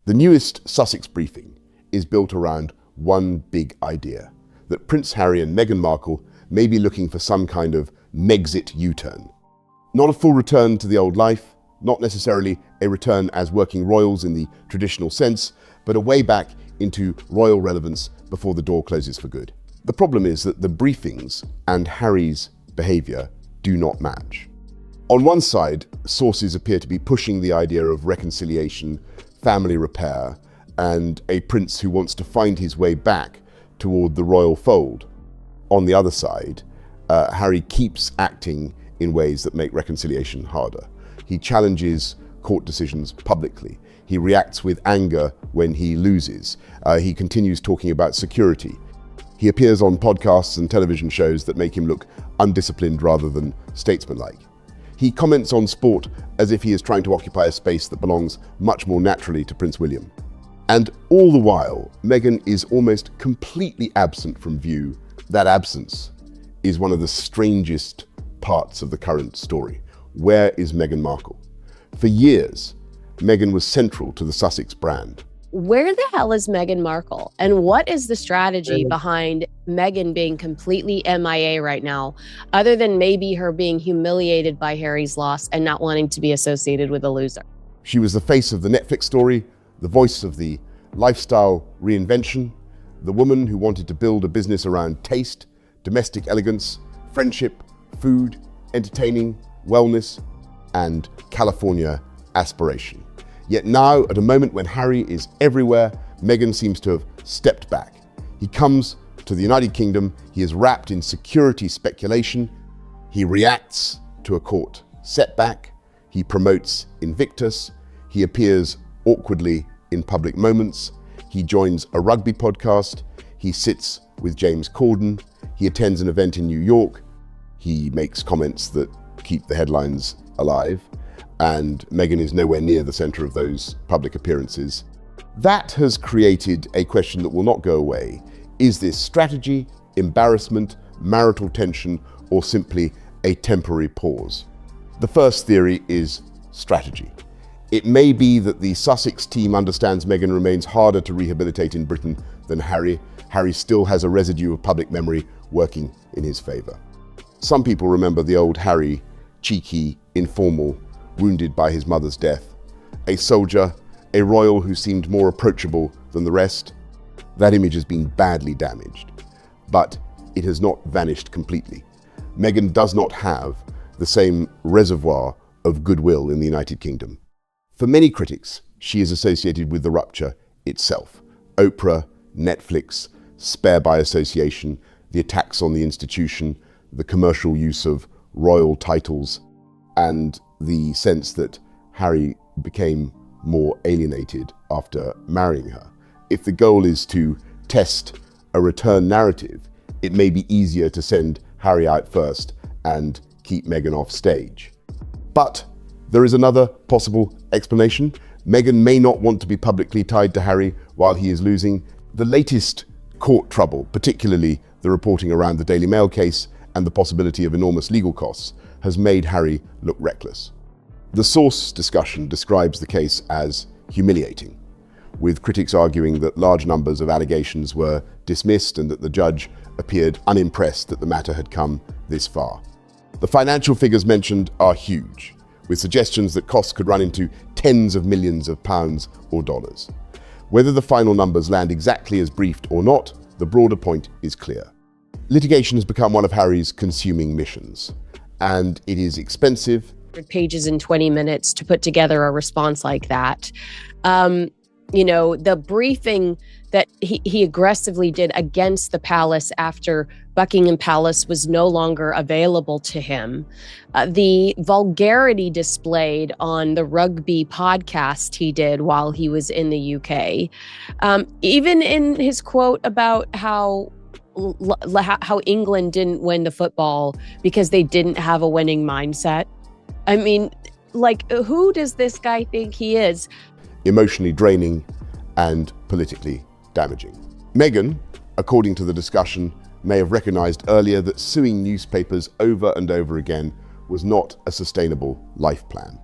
The newest Sussex briefing is built around one big idea, that Prince Harry and Meghan Markle may be looking for some kind of Megxit U-turn. Not a full return to the old life, not necessarily a return as working royals in the traditional sense, but a way back into royal relevance before the door closes for good. The problem is that the briefings and Harry's behaviour do not match. On one side, sources appear to be pushing the idea of reconciliation, family repair, and a prince who wants to find his way back toward the royal fold. On the other side, Harry keeps acting in ways that make reconciliation harder. He challenges court decisions publicly. He reacts with anger when he loses. He continues talking about security. He appears on podcasts and television shows that make him look undisciplined rather than statesmanlike. He comments on sport as if he is trying to occupy a space that belongs much more naturally to Prince William. And all the while, Meghan is almost completely absent from view. That absence is one of the strangest parts of the current story. Where is Meghan Markle? For years, Meghan was central to the Sussex brand. Where the hell is Meghan Markle? And what is the strategy behind Meghan being completely MIA right now, other than maybe her being humiliated by Harry's loss and not wanting to be associated with a loser? She was the face of the Netflix story, the voice of the lifestyle reinvention, the woman who wanted to build a business around taste, domestic elegance, friendship, food, entertaining, wellness, and California aspiration. Yet now, at a moment when Harry is everywhere, Meghan seems to have stepped back. He comes to the United Kingdom, he is wrapped in security speculation, he reacts to a court setback, he promotes Invictus, he appears awkwardly in public moments, he joins a rugby podcast, he sits with James Corden, he attends an event in New York, he makes comments that keep the headlines alive, and Meghan is nowhere near the center of those public appearances. That has created a question that will not go away. Is this strategy, embarrassment, marital tension, or simply a temporary pause? The first theory is strategy. It may be that the Sussex team understands Meghan remains harder to rehabilitate in Britain than Harry. Harry still has a residue of public memory working in his favor. Some people remember the old Harry, cheeky, informal, wounded by his mother's death. A soldier, a royal who seemed more approachable than the rest. That image has been badly damaged, but it has not vanished completely. Meghan does not have the same reservoir of goodwill in the United Kingdom. For many critics, she is associated with the rupture itself. Oprah, Netflix, Spare by Association, the attacks on the institution, the commercial use of royal titles, and the sense that Harry became more alienated after marrying her. If the goal is to test a return narrative, it may be easier to send Harry out first and keep Meghan off stage. But there is another possible explanation. Meghan may not want to be publicly tied to Harry while he is losing. The latest court trouble, particularly the reporting around the Daily Mail case and the possibility of enormous legal costs, has made Harry look reckless. The source discussion describes the case as humiliating, with critics arguing that large numbers of allegations were dismissed and that the judge appeared unimpressed that the matter had come this far. The financial figures mentioned are huge, with suggestions that costs could run into tens of millions of pounds or dollars. Whether the final numbers land exactly as briefed or not, the broader point is clear. Litigation has become one of Harry's consuming missions, and it is expensive. Pages in 20 minutes to put together a response like that. The briefing that he aggressively did against the palace after Buckingham Palace was no longer available to him. The vulgarity displayed on the rugby podcast he did while he was in the UK. Even in his quote about how England didn't win the football because they didn't have a winning mindset. I mean, who does this guy think he is? Emotionally draining and politically damaging. Meghan, according to the discussion, may have recognized earlier that suing newspapers over and over again was not a sustainable life plan.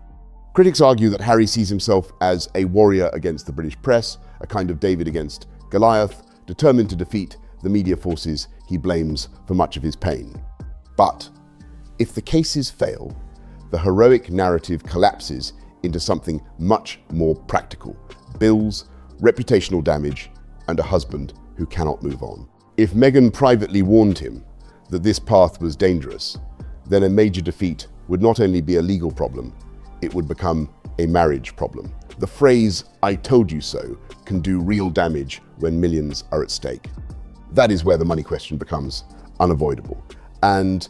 Critics argue that Harry sees himself as a warrior against the British press, a kind of David against Goliath, determined to defeat the media forces he blames for much of his pain. But if the cases fail, the heroic narrative collapses into something much more practical: bills, reputational damage, and a husband who cannot move on. If Meghan privately warned him that this path was dangerous, then a major defeat would not only be a legal problem, it would become a marriage problem. The phrase, "I told you so," can do real damage when millions are at stake. That is where the money question becomes unavoidable. And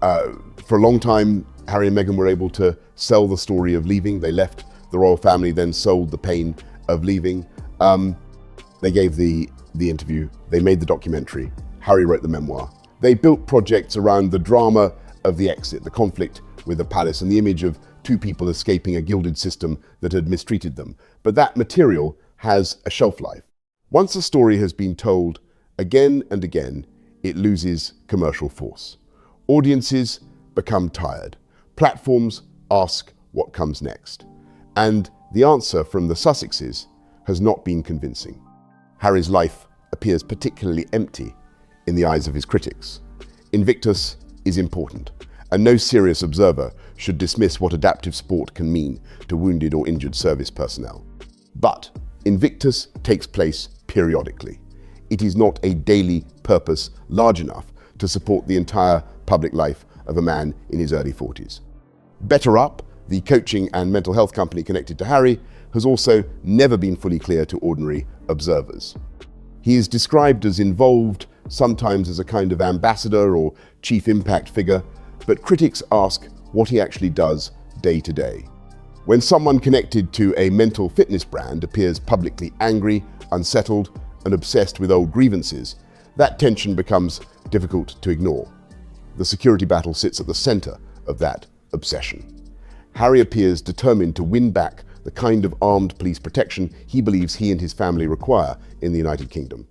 for a long time, Harry and Meghan were able to sell the story of leaving. They left the royal family, then sold the pain of leaving. They gave the interview, they made the documentary, Harry wrote the memoir. They built projects around the drama of the exit, the conflict with the palace, and the image of two people escaping a gilded system that had mistreated them. But that material has a shelf life. Once a story has been told again and again, it loses commercial force. Audiences become tired. Platforms ask what comes next. And the answer from the Sussexes has not been convincing. Harry's life appears particularly empty in the eyes of his critics. Invictus is important, and no serious observer should dismiss what adaptive sport can mean to wounded or injured service personnel. But Invictus takes place periodically. It is not a daily purpose large enough to support the entire public life of a man in his early 40s. Better Up, the coaching and mental health company connected to Harry, has also never been fully clear to ordinary observers. He is described as involved, sometimes as a kind of ambassador or chief impact figure, but critics ask what he actually does day to day. When someone connected to a mental fitness brand appears publicly angry, unsettled, and obsessed with old grievances, that tension becomes difficult to ignore. The security battle sits at the center of that obsession. Harry appears determined to win back the kind of armed police protection he believes he and his family require in the United Kingdom.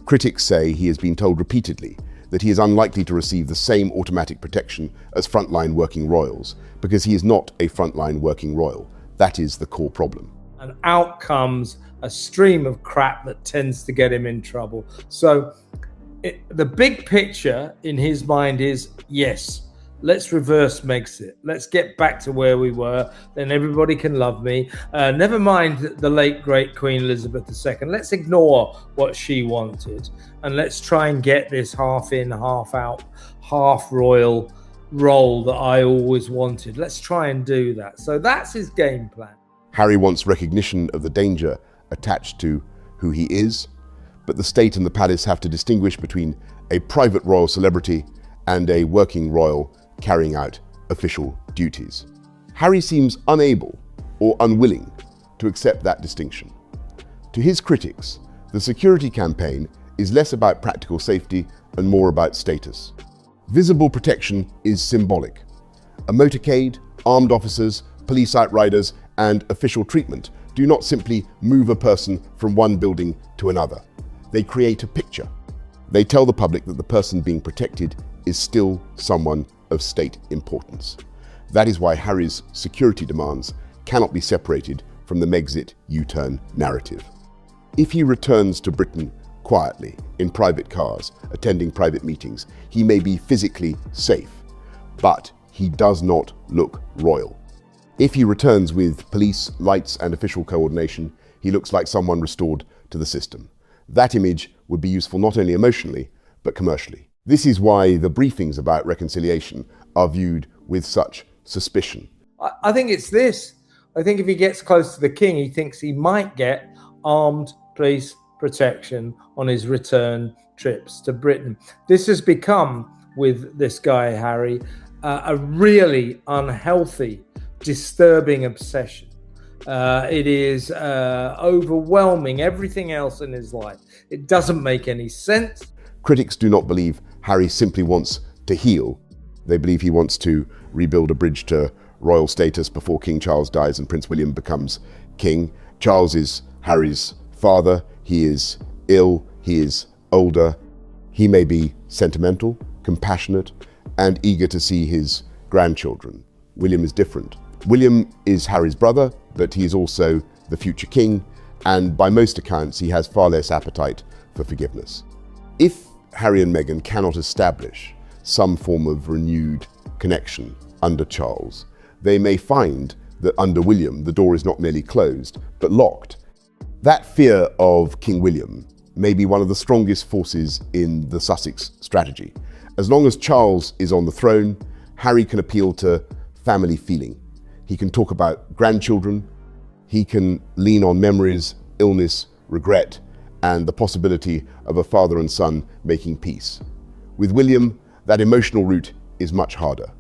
Critics say he has been told repeatedly that he is unlikely to receive the same automatic protection as frontline working royals, because he is not a frontline working royal. That is the core problem. And out comes a stream of crap that tends to get him in trouble. So the big picture in his mind is, yes, let's reverse Megxit. Let's get back to where we were. Then everybody can love me. Never mind the late, great Queen Elizabeth II. Let's ignore what she wanted. And let's try and get this half in, half out, half royal role that I always wanted. Let's try and do that. So that's his game plan. Harry wants recognition of the danger attached to who he is, but the state and the palace have to distinguish between a private royal celebrity and a working royal carrying out official duties. Harry seems unable or unwilling to accept that distinction. To his critics, the security campaign is less about practical safety and more about status. Visible protection is symbolic. A motorcade, armed officers, police outriders, and official treatment do not simply move a person from one building to another. They create a picture. They tell the public that the person being protected is still someone of state importance. That is why Harry's security demands cannot be separated from the Megxit U-turn narrative. If he returns to Britain quietly, in private cars, attending private meetings, he may be physically safe, but he does not look royal. If he returns with police, lights, and official coordination, he looks like someone restored to the system. That image would be useful not only emotionally, but commercially. This is why the briefings about reconciliation are viewed with such suspicion. I think it's this. I think if he gets close to the king, he thinks he might get armed police protection on his return trips to Britain. This has become, with this guy, Harry, a really unhealthy, disturbing obsession. It is overwhelming everything else in his life. It doesn't make any sense. Critics do not believe Harry simply wants to heal. They believe he wants to rebuild a bridge to royal status before King Charles dies and Prince William becomes king. Charles is Harry's father. He is ill. He is older. He may be sentimental, compassionate, and eager to see his grandchildren. William is different. William is Harry's brother, but he is also the future king, and by most accounts he has far less appetite for forgiveness. If Harry and Meghan cannot establish some form of renewed connection under Charles, they may find that under William the door is not merely closed, but locked. That fear of King William may be one of the strongest forces in the Sussex strategy. As long as Charles is on the throne, Harry can appeal to family feeling. He can talk about grandchildren, he can lean on memories, illness, regret, and the possibility of a father and son making peace. With William, that emotional route is much harder.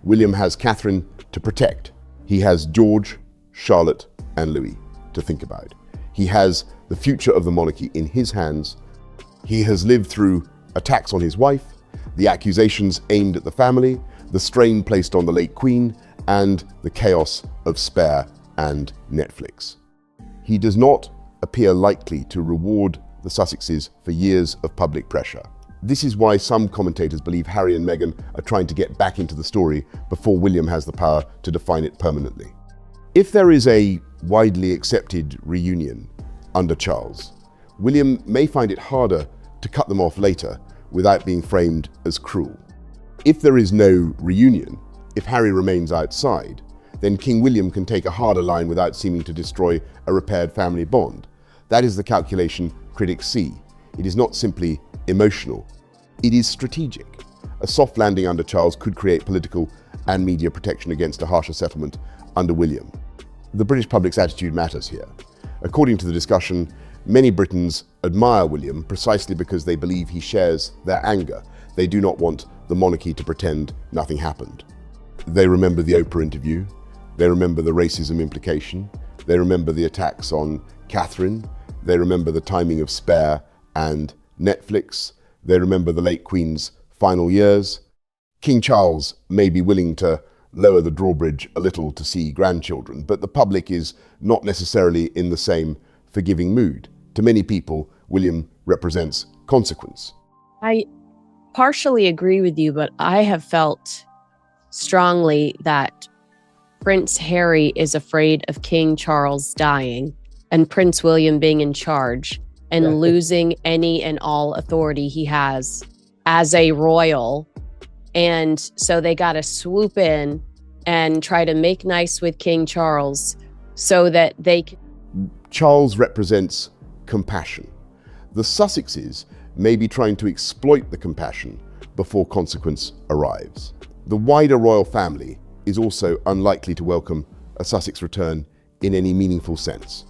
William has Catherine to protect. He has George, Charlotte, and Louis to think about. He has the future of the monarchy in his hands. He has lived through attacks on his wife, the accusations aimed at the family, the strain placed on the late Queen, and the chaos of Spare and Netflix. He does not appear likely to reward the Sussexes for years of public pressure. This is why some commentators believe Harry and Meghan are trying to get back into the story before William has the power to define it permanently. If there is a widely accepted reunion under Charles, William may find it harder to cut them off later without being framed as cruel. If there is no reunion, if Harry remains outside, then King William can take a harder line without seeming to destroy a repaired family bond. That is the calculation critics see. It is not simply emotional, it is strategic. A soft landing under Charles could create political and media protection against a harsher settlement under William. The British public's attitude matters here. According to the discussion, many Britons admire William precisely because they believe he shares their anger. They do not want the monarchy to pretend nothing happened. They remember the Oprah interview, they remember the racism implication, they remember the attacks on Catherine, they remember the timing of Spare and Netflix, they remember the late Queen's final years. King Charles may be willing to lower the drawbridge a little to see grandchildren, but the public is not necessarily in the same forgiving mood. To many people, William represents consequence. I partially agree with you, but I have felt strongly that Prince Harry is afraid of King Charles dying and Prince William being in charge and losing any and all authority he has as a royal. And so they got to swoop in and try to make nice with King Charles so that they can. Charles represents compassion. The Sussexes may be trying to exploit the compassion before consequence arrives. The wider royal family is also unlikely to welcome a Sussex return in any meaningful sense.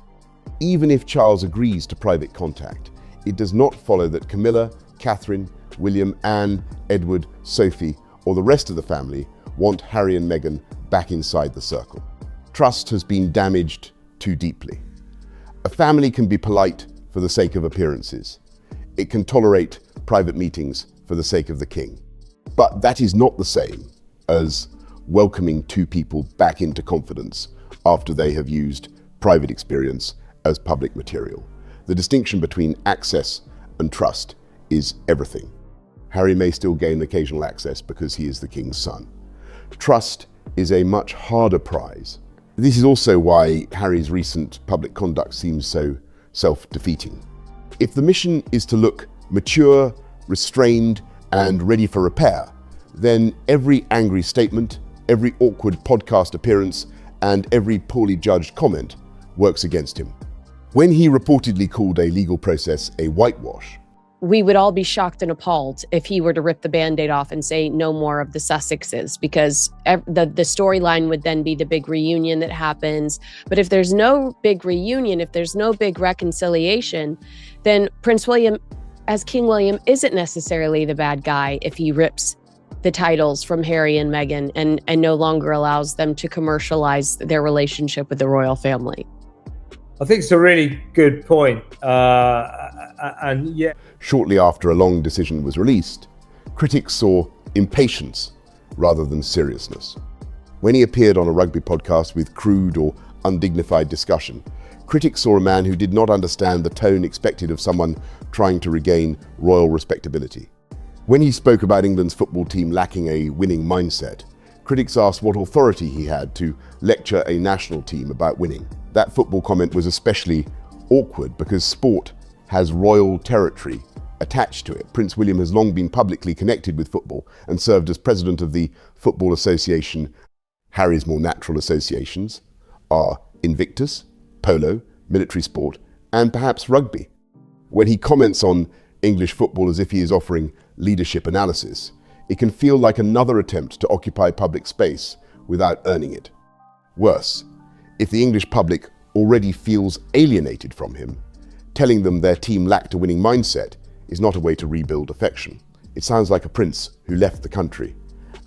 Even if Charles agrees to private contact, it does not follow that Camilla, Catherine, William, Anne, Edward, Sophie, or the rest of the family want Harry and Meghan back inside the circle. Trust has been damaged too deeply. A family can be polite for the sake of appearances. It can tolerate private meetings for the sake of the king. But that is not the same as welcoming two people back into confidence after they have used private experience as public material. The distinction between access and trust is everything. Harry may still gain occasional access because he is the king's son. Trust is a much harder prize. This is also why Harry's recent public conduct seems so self-defeating. If the mission is to look mature, restrained, and ready for repair, then every angry statement, every awkward podcast appearance, and every poorly judged comment works against him. When he reportedly called a legal process a whitewash, we would all be shocked and appalled if he were to rip the Band-Aid off and say no more of the Sussexes, because the storyline would then be the big reunion that happens. But if there's no big reunion, if there's no big reconciliation, then Prince William, as King William, isn't necessarily the bad guy if he rips the titles from Harry and Meghan and no longer allows them to commercialize their relationship with the royal family. I think it's a really good point. And yeah. Shortly after a long decision was released, critics saw impatience rather than seriousness. When he appeared on a rugby podcast with crude or undignified discussion, critics saw a man who did not understand the tone expected of someone trying to regain royal respectability. When he spoke about England's football team lacking a winning mindset, Critics asked what authority he had to lecture a national team about winning. That football comment was especially awkward because sport has royal territory attached to it. Prince William has long been publicly connected with football and served as president of the Football Association. Harry's more natural associations are Invictus, polo, military sport, and perhaps rugby. When he comments on English football as if he is offering leadership analysis, it can feel like another attempt to occupy public space without earning it. Worse, if the English public already feels alienated from him, telling them their team lacked a winning mindset is not a way to rebuild affection. It sounds like a prince who left the country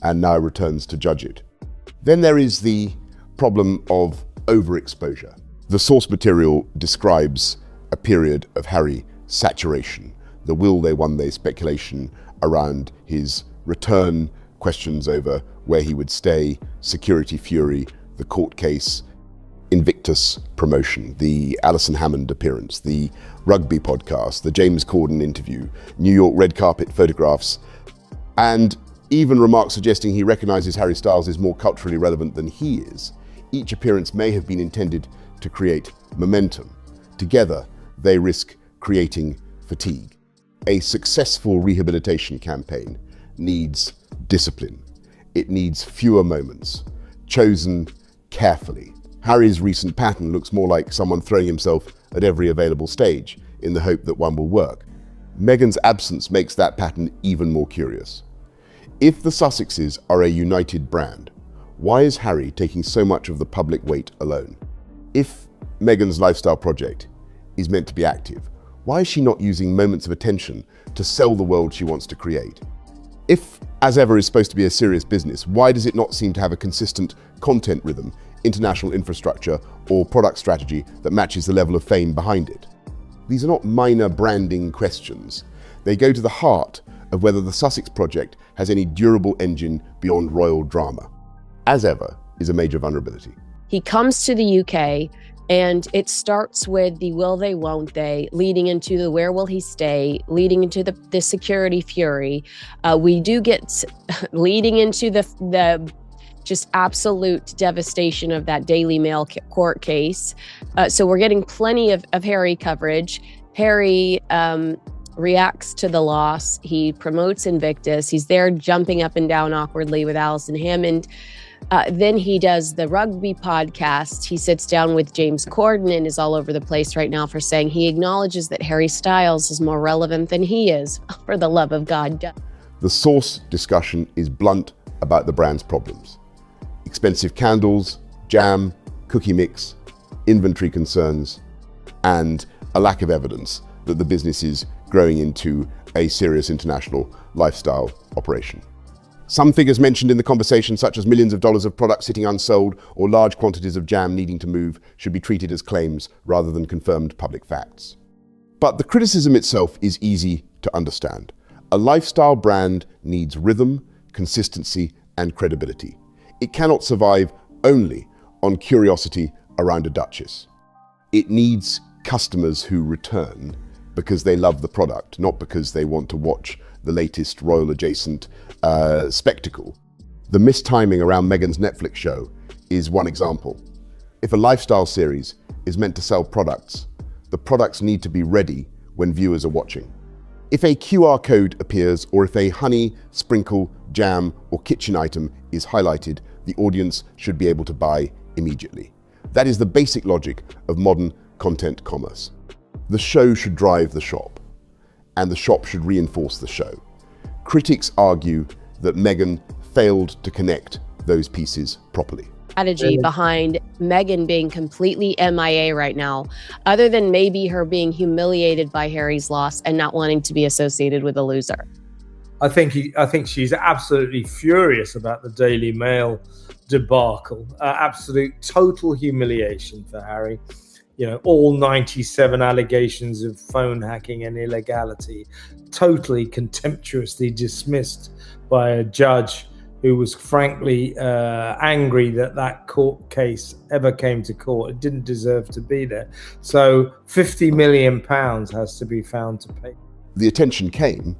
and now returns to judge it. Then there is the problem of overexposure. The source material describes a period of Harry saturation, the will they won they speculation around his return, questions over where he would stay, security fury, the court case, Invictus promotion, the Alison Hammond appearance, the rugby podcast, the James Corden interview, New York red carpet photographs, and even remarks suggesting he recognizes Harry Styles is more culturally relevant than he is. Each appearance may have been intended to create momentum. Together, they risk creating fatigue. A successful rehabilitation campaign needs discipline. It needs fewer moments, chosen carefully. Harry's recent pattern looks more like someone throwing himself at every available stage in the hope that one will work. Meghan's absence makes that pattern even more curious. If the Sussexes are a united brand, why is Harry taking so much of the public weight alone? If Meghan's lifestyle project is meant to be active, why is she not using moments of attention to sell the world she wants to create? If As Ever is supposed to be a serious business, why does it not seem to have a consistent content rhythm, international infrastructure, or product strategy that matches the level of fame behind it? These are not minor branding questions. They go to the heart of whether the Sussex project has any durable engine beyond royal drama. As Ever is a major vulnerability. He comes to the UK, and it starts with the will they, won't they, leading into the where will he stay, leading into the security fury. We do get leading into the just absolute devastation of that Daily Mail court case. So we're getting plenty of Harry coverage. Harry reacts to the loss. He promotes Invictus. He's there jumping up and down awkwardly with Alison Hammond. Then he does the rugby podcast. He sits down with James Corden and is all over the place right now for saying he acknowledges that Harry Styles is more relevant than he is. For the love of God. The source discussion is blunt about the brand's problems. Expensive candles, jam, cookie mix, inventory concerns, and a lack of evidence that the business is growing into a serious international lifestyle operation. Some figures mentioned in the conversation, such as millions of dollars of product sitting unsold or large quantities of jam needing to move, should be treated as claims rather than confirmed public facts. But the criticism itself is easy to understand. A lifestyle brand needs rhythm, consistency, and credibility. It cannot survive only on curiosity around a duchess. It needs customers who return because they love the product, not because they want to watch the latest royal adjacent spectacle. The mistiming around Meghan's Netflix show is one example. If a lifestyle series is meant to sell products, the products need to be ready when viewers are watching. If a QR code appears, or if a honey, sprinkle, jam, or kitchen item is highlighted, the audience should be able to buy immediately. That is the basic logic of modern content commerce. The show should drive the shop, and the shop should reinforce the show. Critics argue that Meghan failed to connect those pieces properly. Strategy behind Meghan being completely MIA right now, other than maybe her being humiliated by Harry's loss and not wanting to be associated with a loser. I think she's absolutely furious about the Daily Mail debacle. Absolute total humiliation for Harry. You know, all 97 allegations of phone hacking and illegality, totally contemptuously dismissed by a judge who was frankly angry that court case ever came to court. It didn't deserve to be there. So £50 million has to be found to pay. The attention came,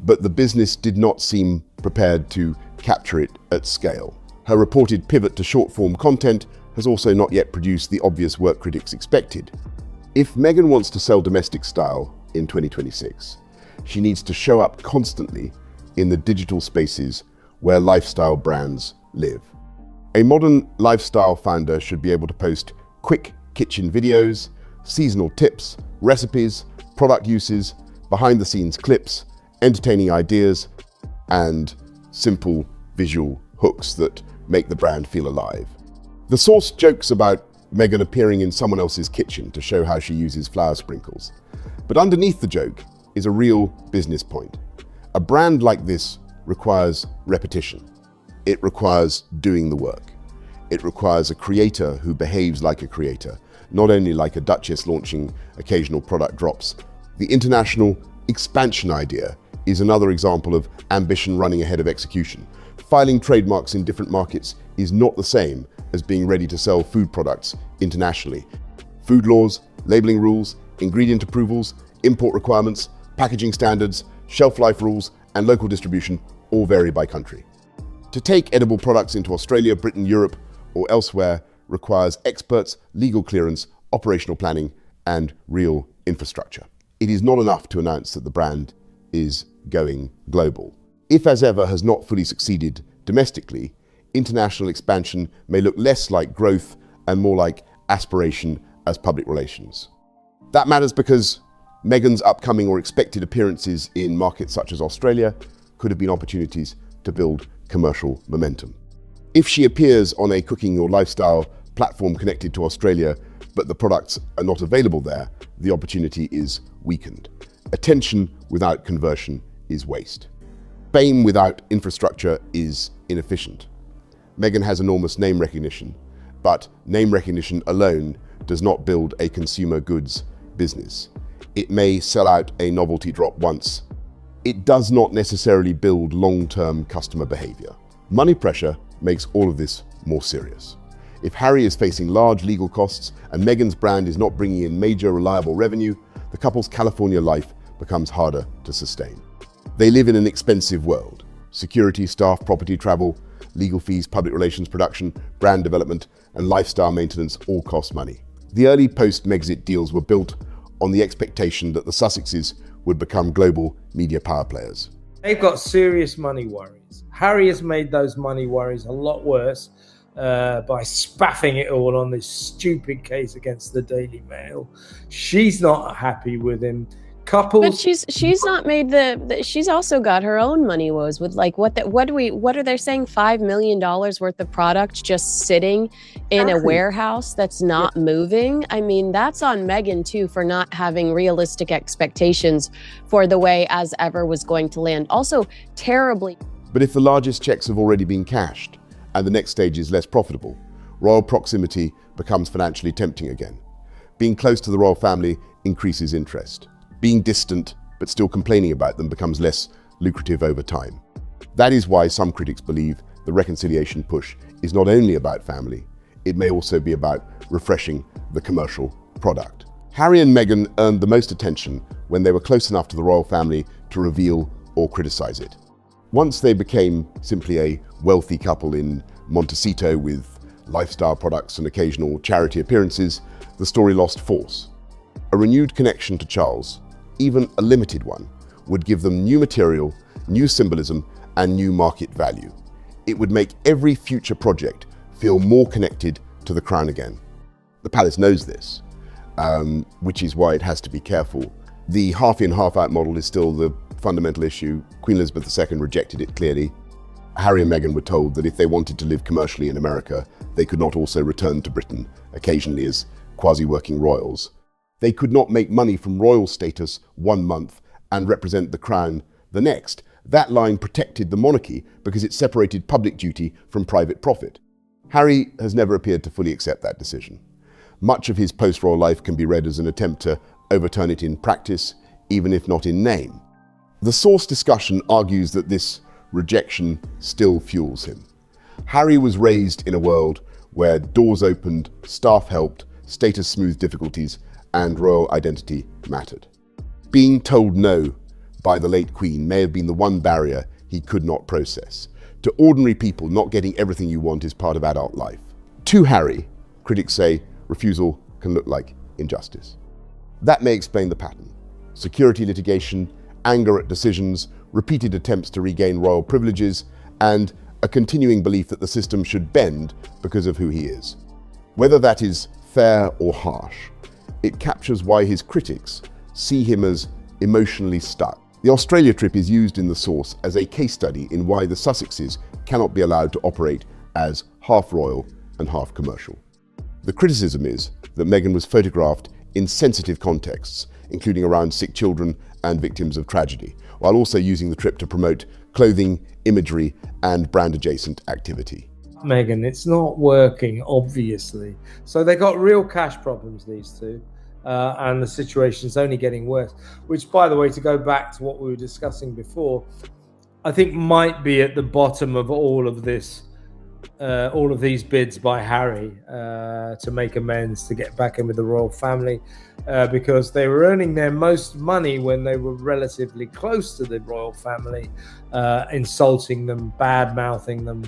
but the business did not seem prepared to capture it at scale. Her reported pivot to short-form content has also not yet produced the obvious work critics expected. If Meghan wants to sell domestic style in 2026, she needs to show up constantly in the digital spaces where lifestyle brands live. A modern lifestyle founder should be able to post quick kitchen videos, seasonal tips, recipes, product uses, behind-the-scenes clips, entertaining ideas, and simple visual hooks that make the brand feel alive. The source jokes about Meghan appearing in someone else's kitchen to show how she uses flour sprinkles. But underneath the joke is a real business point. A brand like this requires repetition. It requires doing the work. It requires a creator who behaves like a creator, not only like a duchess launching occasional product drops. The international expansion idea is another example of ambition running ahead of execution. Filing trademarks in different markets is not the same as being ready to sell food products internationally. Food laws, labeling rules, ingredient approvals, import requirements, packaging standards, shelf life rules, and local distribution all vary by country. To take edible products into Australia, Britain, Europe, or elsewhere requires experts, legal clearance, operational planning, and real infrastructure. It is not enough to announce that the brand is going global. If, as ever, has not fully succeeded domestically, international expansion may look less like growth and more like aspiration as public relations. That matters because Meghan's upcoming or expected appearances in markets such as Australia could have been opportunities to build commercial momentum. If she appears on a cooking or lifestyle platform connected to Australia, but the products are not available there, the opportunity is weakened. Attention without conversion is waste. Fame without infrastructure is inefficient. Meghan has enormous name recognition, but name recognition alone does not build a consumer goods business. It may sell out a novelty drop once. It does not necessarily build long-term customer behavior. Money pressure makes all of this more serious. If Harry is facing large legal costs and Meghan's brand is not bringing in major reliable revenue, the couple's California life becomes harder to sustain. They live in an expensive world. Security, staff, property, travel, legal fees, public relations, production, brand development, and lifestyle maintenance all cost money. The early post-Megxit deals were built on the expectation that the Sussexes would become global media power players. They've got serious money worries. Harry has made those money worries a lot worse by spaffing it all on this stupid case against the Daily Mail. She's not happy with him. But she's not made she's also got her own money woes with like what are they saying, $5 million worth of product just sitting in a warehouse that's not moving. I mean, that's on Meghan too for not having realistic expectations for the way As Ever was going to land. Also terribly. But if the largest checks have already been cashed and the next stage is less profitable, royal proximity becomes financially tempting again. Being close to the royal family increases interest. Being distant, but still complaining about them becomes less lucrative over time. That is why some critics believe the reconciliation push is not only about family, it may also be about refreshing the commercial product. Harry and Meghan earned the most attention when they were close enough to the royal family to reveal or criticize it. Once they became simply a wealthy couple in Montecito with lifestyle products and occasional charity appearances, the story lost force. A renewed connection to Charles, even a limited one, would give them new material, new symbolism, and new market value. It would make every future project feel more connected to the crown again. The palace knows this, which is why it has to be careful. The half-in, half-out model is still the fundamental issue. Queen Elizabeth II rejected it clearly. Harry and Meghan were told that if they wanted to live commercially in America, they could not also return to Britain, occasionally as quasi-working royals. They could not make money from royal status 1 month and represent the crown the next. That line protected the monarchy because it separated public duty from private profit. Harry has never appeared to fully accept that decision. Much of his post-royal life can be read as an attempt to overturn it in practice, even if not in name. The source discussion argues that this rejection still fuels him. Harry was raised in a world where doors opened, staff helped, status smoothed difficulties, and royal identity mattered. Being told no by the late Queen may have been the one barrier he could not process. to ordinary people not getting everything you want is part of adult life. To Harry, critics say refusal can look like injustice. That may explain the pattern: security litigation, anger at decisions, repeated attempts to regain royal privileges, and a continuing belief that the system should bend because of who he is. Whether that is fair or harsh, it captures why his critics see him as emotionally stuck. The Australia trip is used in the source as a case study in why the Sussexes cannot be allowed to operate as half royal and half commercial. The criticism is that Meghan was photographed in sensitive contexts, including around sick children and victims of tragedy, while also using the trip to promote clothing, imagery, and brand-adjacent activity. Meghan, it's not working, obviously. So they got real cash problems, these two. And the situation's only getting worse, which, by the way, to go back to what we were discussing before, I think might be at the bottom of all of this, all of these bids by Harry to make amends, to get back in with the royal family, because they were earning their most money when they were relatively close to the royal family, insulting them, bad-mouthing them,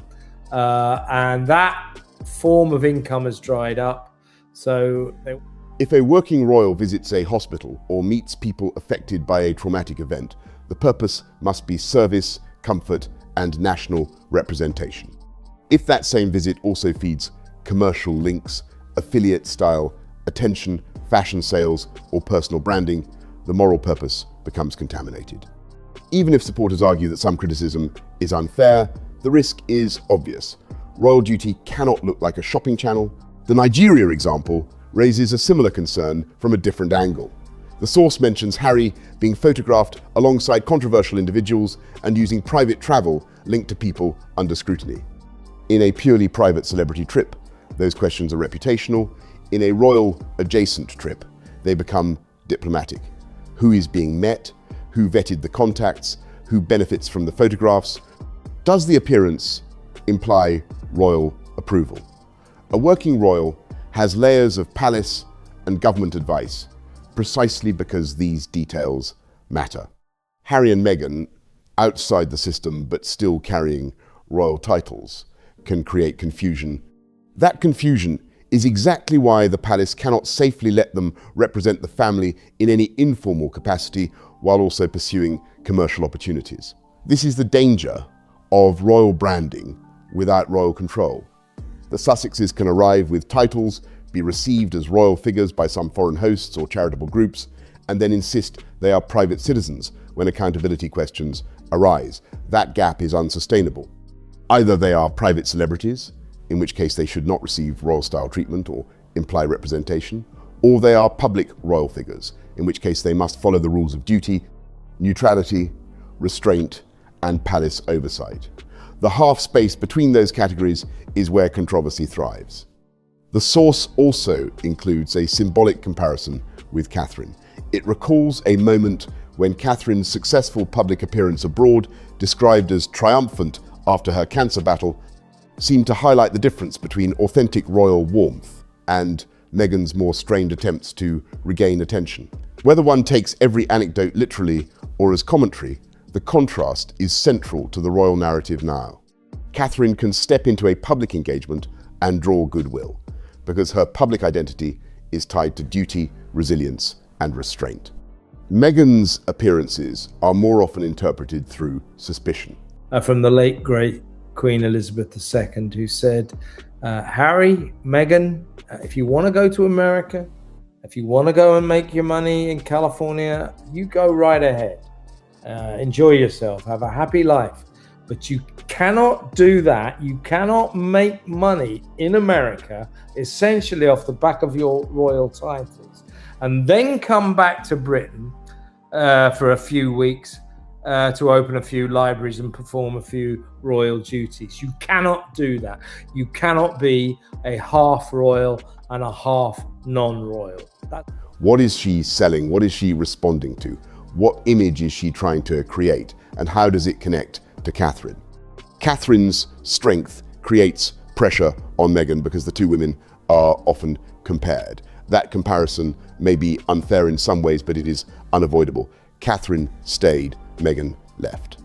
and that form of income has dried up. So if a working royal visits a hospital or meets people affected by a traumatic event, the purpose must be service, comfort, and national representation. If that same visit also feeds commercial links, affiliate-style attention, fashion sales, or personal branding, the moral purpose becomes contaminated. Even if supporters argue that some criticism is unfair, the risk is obvious. Royal duty cannot look like a shopping channel. The Nigeria example raises a similar concern from a different angle. The source mentions Harry being photographed alongside controversial individuals and using private travel linked to people under scrutiny. In a purely private celebrity trip, those questions are reputational. In a royal adjacent trip, they become diplomatic. Who is being met? Who vetted the contacts? Who benefits from the photographs? Does the appearance imply royal approval? A working royal has layers of palace and government advice precisely because these details matter. Harry and Meghan, outside the system but still carrying royal titles, can create confusion. That confusion is exactly why the palace cannot safely let them represent the family in any informal capacity while also pursuing commercial opportunities. This is the danger of royal branding without royal control. The Sussexes can arrive with titles, be received as royal figures by some foreign hosts or charitable groups, and then insist they are private citizens when accountability questions arise. That gap is unsustainable. Either they are private celebrities, in which case they should not receive royal-style treatment or imply representation, or they are public royal figures, in which case they must follow the rules of duty, neutrality, restraint, and palace oversight. The half space between those categories is where controversy thrives. The source also includes a symbolic comparison with Catherine. It recalls a moment when Catherine's successful public appearance abroad, described as triumphant after her cancer battle, seemed to highlight the difference between authentic royal warmth and Meghan's more strained attempts to regain attention. Whether one takes every anecdote literally or as commentary, the contrast is central to the royal narrative now. Catherine can step into a public engagement and draw goodwill, because her public identity is tied to duty, resilience, and restraint. Meghan's appearances are more often interpreted through suspicion. From the late, great Queen Elizabeth II, who said, Harry, Meghan, if you want to go to America, if you want to go and make your money in California, you go right ahead. Enjoy yourself, have a happy life. But you cannot do that. You cannot make money in America essentially off the back of your royal titles and then come back to Britain for a few weeks to open a few libraries and perform a few royal duties. You cannot do that. You cannot be a half royal and a half non-royal. What is she selling? What is she responding to? What image is she trying to create? And how does it connect to Catherine? Catherine's strength creates pressure on Meghan because the two women are often compared. That comparison may be unfair in some ways, but it is unavoidable. Catherine stayed, Meghan left.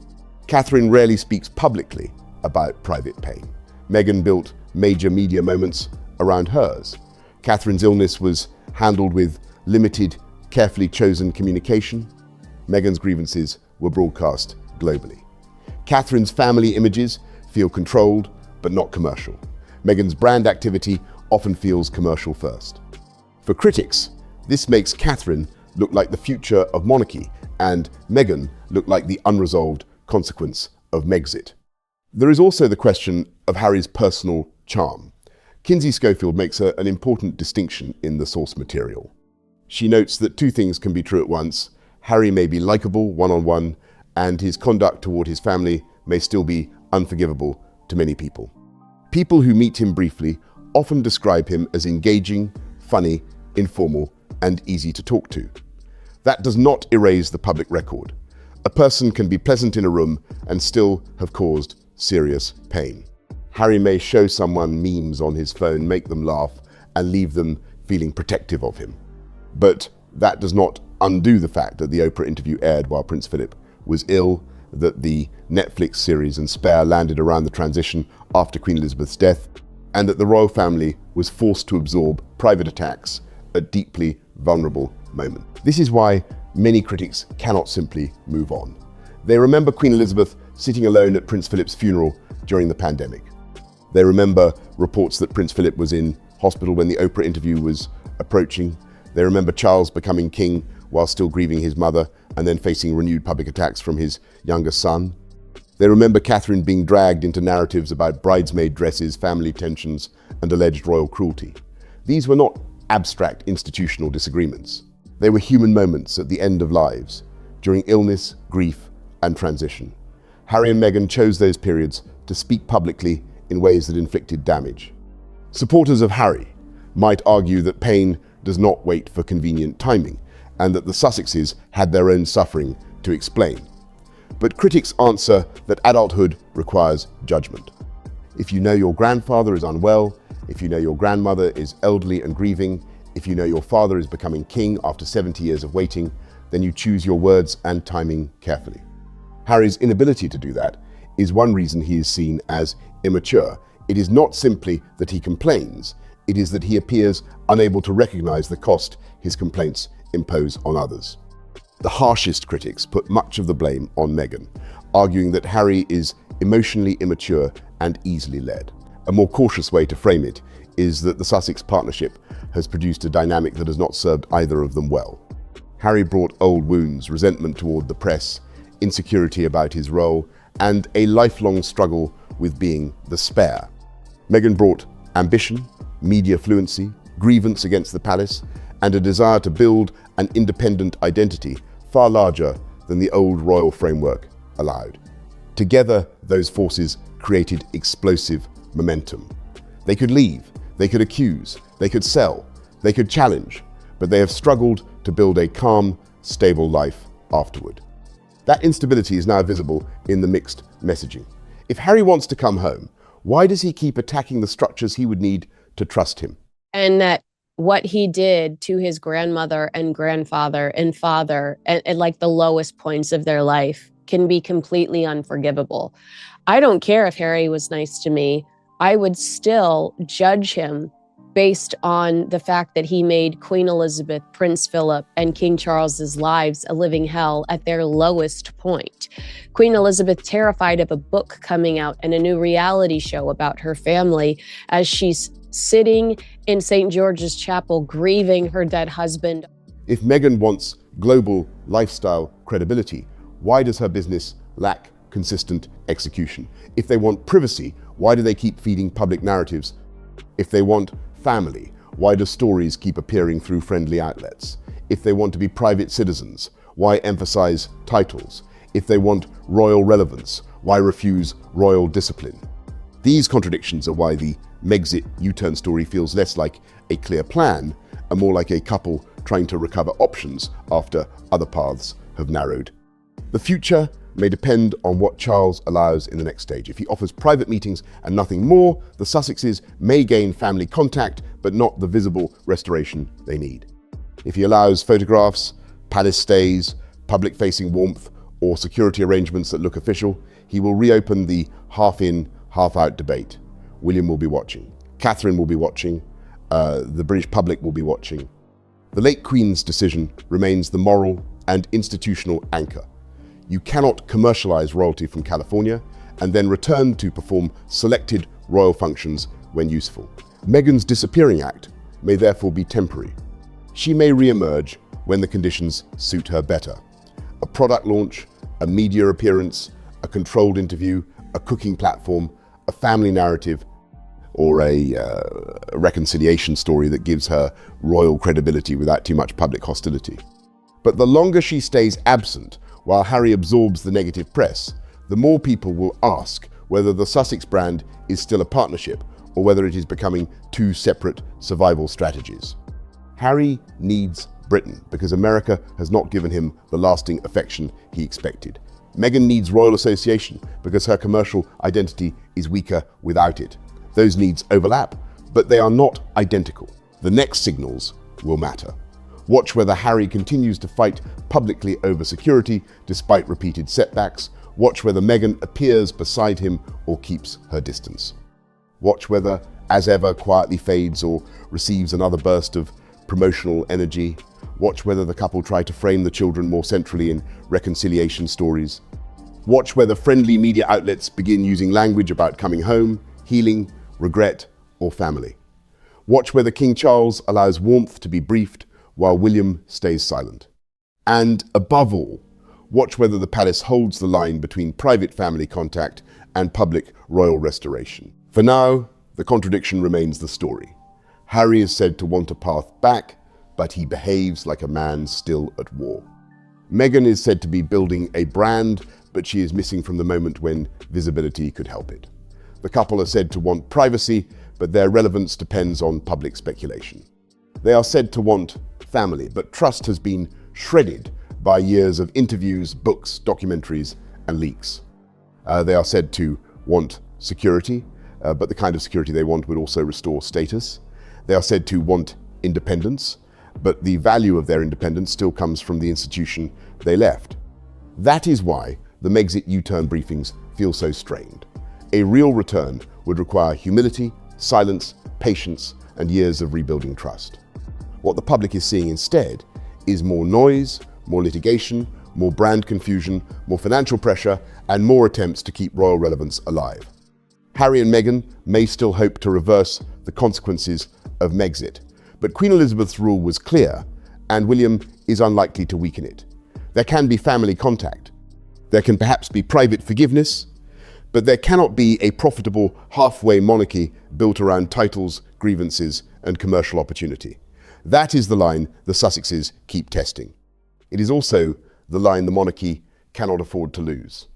Catherine rarely speaks publicly about private pain. Meghan built major media moments around hers. Catherine's illness was handled with limited, carefully chosen communication. Meghan's grievances were broadcast globally. Catherine's family images feel controlled but not commercial. Meghan's brand activity often feels commercial first. For critics, this makes Catherine look like the future of monarchy and Meghan look like the unresolved consequence of Megxit. There is also the question of Harry's personal charm. Kinsey Schofield makes an important distinction in the source material. She notes that two things can be true at once. Harry may be likable one-on-one, and his conduct toward his family may still be unforgivable to many people. People who meet him briefly often describe him as engaging, funny, informal, and easy to talk to. That does not erase the public record. A person can be pleasant in a room and still have caused serious pain. Harry may show someone memes on his phone, make them laugh, and leave them feeling protective of him. But that does not undo the fact that the Oprah interview aired while Prince Philip was ill, that the Netflix series and Spare landed around the transition after Queen Elizabeth's death, and that the royal family was forced to absorb private attacks at deeply vulnerable moment. This is why many critics cannot simply move on. They remember Queen Elizabeth sitting alone at Prince Philip's funeral during the pandemic. They remember reports that Prince Philip was in hospital when the Oprah interview was approaching. They remember Charles becoming king while still grieving his mother and then facing renewed public attacks from his younger son. They remember Catherine being dragged into narratives about bridesmaid dresses, family tensions, and alleged royal cruelty. These were not abstract institutional disagreements. They were human moments at the end of lives, during illness, grief, and transition. Harry and Meghan chose those periods to speak publicly in ways that inflicted damage. Supporters of Harry might argue that pain does not wait for convenient timing, and that the Sussexes had their own suffering to explain. But critics answer that adulthood requires judgment. If you know your grandfather is unwell, if you know your grandmother is elderly and grieving, if you know your father is becoming king after 70 years of waiting, then you choose your words and timing carefully. Harry's inability to do that is one reason he is seen as immature. It is not simply that he complains, it is that he appears unable to recognize the cost his complaints impose on others. The harshest critics put much of the blame on Meghan, arguing that Harry is emotionally immature and easily led. A more cautious way to frame it is that the Sussex partnership has produced a dynamic that has not served either of them well. Harry brought old wounds, resentment toward the press, insecurity about his role, and a lifelong struggle with being the spare. Meghan brought ambition, media fluency, grievance against the palace, and a desire to build an independent identity far larger than the old royal framework allowed. Together, those forces created explosive momentum. They could leave, they could accuse, they could sell, they could challenge, but they have struggled to build a calm, stable life afterward. That instability is now visible in the mixed messaging. If Harry wants to come home, why does he keep attacking the structures he would need to trust him? And that what he did to his grandmother and grandfather and father at like the lowest points of their life can be completely unforgivable. I don't care if Harry was nice to me. I would still judge him based on the fact that he made Queen Elizabeth, Prince Philip, and King Charles's lives a living hell at their lowest point. Queen Elizabeth terrified of a book coming out and a new reality show about her family as she's sitting in St. George's Chapel grieving her dead husband. If Meghan wants global lifestyle credibility, why does her business lack consistent execution? If they want privacy, why do they keep feeding public narratives? If they want family, why do stories keep appearing through friendly outlets? If they want to be private citizens, why emphasize titles? If they want royal relevance, why refuse royal discipline? These contradictions are why the Megxit U-turn story feels less like a clear plan and more like a couple trying to recover options after other paths have narrowed. The future may depend on what Charles allows in the next stage. If he offers private meetings and nothing more, the Sussexes may gain family contact, but not the visible restoration they need. If he allows photographs, palace stays, public-facing warmth, or security arrangements that look official, he will reopen the half-in, half-out debate. William will be watching. Catherine will be watching. The British public will be watching. The late Queen's decision remains the moral and institutional anchor. You cannot commercialize royalty from California and then return to perform selected royal functions when useful. Meghan's disappearing act may therefore be temporary. She may re-emerge when the conditions suit her better. A product launch, a media appearance, a controlled interview, a cooking platform, a family narrative, or a reconciliation story that gives her royal credibility without too much public hostility. But the longer she stays absent while Harry absorbs the negative press, the more people will ask whether the Sussex brand is still a partnership or whether it is becoming two separate survival strategies. Harry needs Britain because America has not given him the lasting affection he expected. Meghan needs royal association because her commercial identity is weaker without it. Those needs overlap, but they are not identical. The next signals will matter. Watch whether Harry continues to fight publicly over security despite repeated setbacks. Watch whether Meghan appears beside him or keeps her distance. Watch whether, as ever, quietly fades or receives another burst of promotional energy. Watch whether the couple try to frame the children more centrally in reconciliation stories. Watch whether friendly media outlets begin using language about coming home, healing, regret, or family. Watch whether King Charles allows warmth to be briefed while William stays silent. And above all, watch whether the palace holds the line between private family contact and public royal restoration. For now, the contradiction remains the story. Harry is said to want a path back, but he behaves like a man still at war. Meghan is said to be building a brand, but she is missing from the moment when visibility could help it. The couple are said to want privacy, but their relevance depends on public speculation. They are said to want family, but trust has been shredded by years of interviews, books, documentaries, and leaks. They are said to want security, but the kind of security they want would also restore status. They are said to want independence, but the value of their independence still comes from the institution they left. That is why the Megxit U-turn briefings feel so strained. A real return would require humility, silence, patience, and years of rebuilding trust. What the public is seeing instead is more noise, more litigation, more brand confusion, more financial pressure, and more attempts to keep royal relevance alive. Harry and Meghan may still hope to reverse the consequences of Megxit, but Queen Elizabeth's rule was clear, and William is unlikely to weaken it. There can be family contact. There can perhaps be private forgiveness, but there cannot be a profitable halfway monarchy built around titles, grievances, and commercial opportunity. That is the line the Sussexes keep testing. It is also the line the monarchy cannot afford to lose.